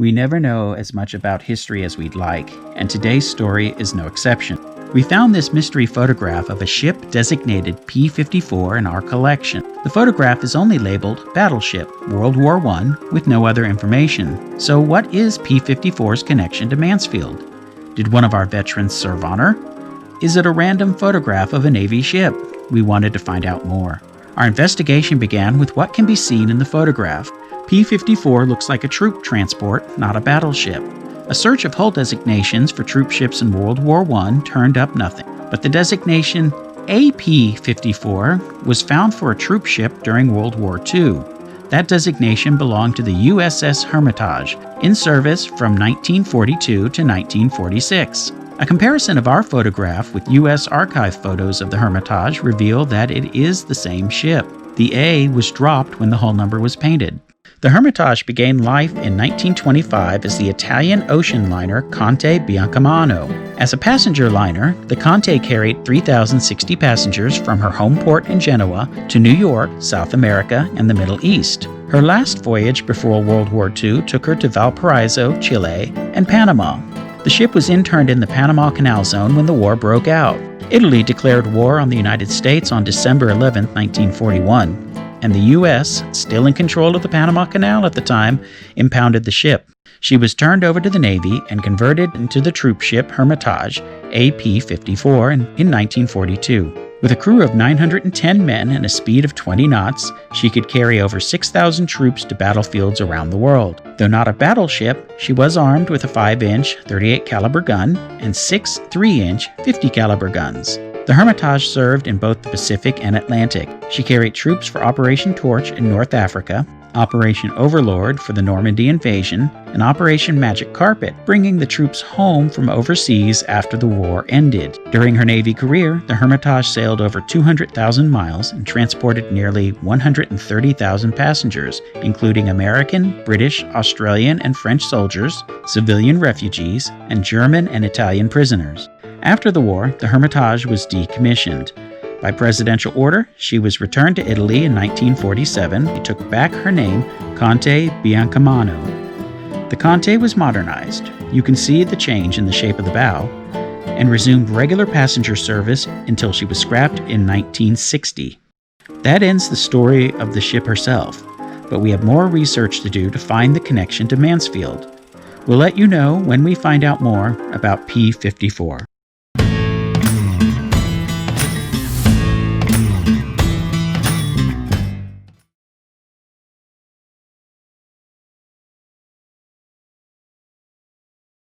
We never know as much about history as we'd like, and today's story is no exception. We found this mystery photograph of a ship designated P-54 in our collection. The photograph is only labeled Battleship, World War I, with no other information. So what is P-54's connection to Mansfield? Did one of our veterans serve on her? Is it a random photograph of a Navy ship? We wanted to find out more. Our investigation began with what can be seen in the photograph. P-54 looks like a troop transport, not a battleship. A search of hull designations for troop ships in World War I turned up nothing, but the designation AP-54 was found for a troop ship during World War II. That designation belonged to the USS Hermitage, in service from 1942 to 1946. A comparison of our photograph with U.S. archive photos of the Hermitage revealed that it is the same ship. The A was dropped when the hull number was painted. The Hermitage began life in 1925 as the Italian ocean liner Conte Biancamano. As a passenger liner, the Conte carried 3,060 passengers from her home port in Genoa to New York, South America, and the Middle East. Her last voyage before World War II took her to Valparaiso, Chile, and Panama. The ship was interned in the Panama Canal Zone when the war broke out. Italy declared war on the United States on December 11, 1941. And the U.S., still in control of the Panama Canal at the time, impounded the ship. She was turned over to the Navy and converted into the troop ship Hermitage AP-54 in 1942. With a crew of 910 men and a speed of 20 knots, she could carry over 6,000 troops to battlefields around the world. Though not a battleship, she was armed with a 5-inch 38 caliber gun and 6 3-inch 50 caliber guns. The Hermitage served in both the Pacific and Atlantic. She carried troops for Operation Torch in North Africa, Operation Overlord for the Normandy invasion, and Operation Magic Carpet, bringing the troops home from overseas after the war ended. During her Navy career, the Hermitage sailed over 200,000 miles and transported nearly 130,000 passengers, including American, British, Australian, and French soldiers, civilian refugees, and German and Italian prisoners. After the war, the Hermitage was decommissioned. By presidential order, she was returned to Italy in 1947 and took back her name, Conte Biancamano. The Conte was modernized. You can see the change in the shape of the bow, and resumed regular passenger service until she was scrapped in 1960. That ends the story of the ship herself, but we have more research to do to find the connection to Mansfield. We'll let you know when we find out more about P-54.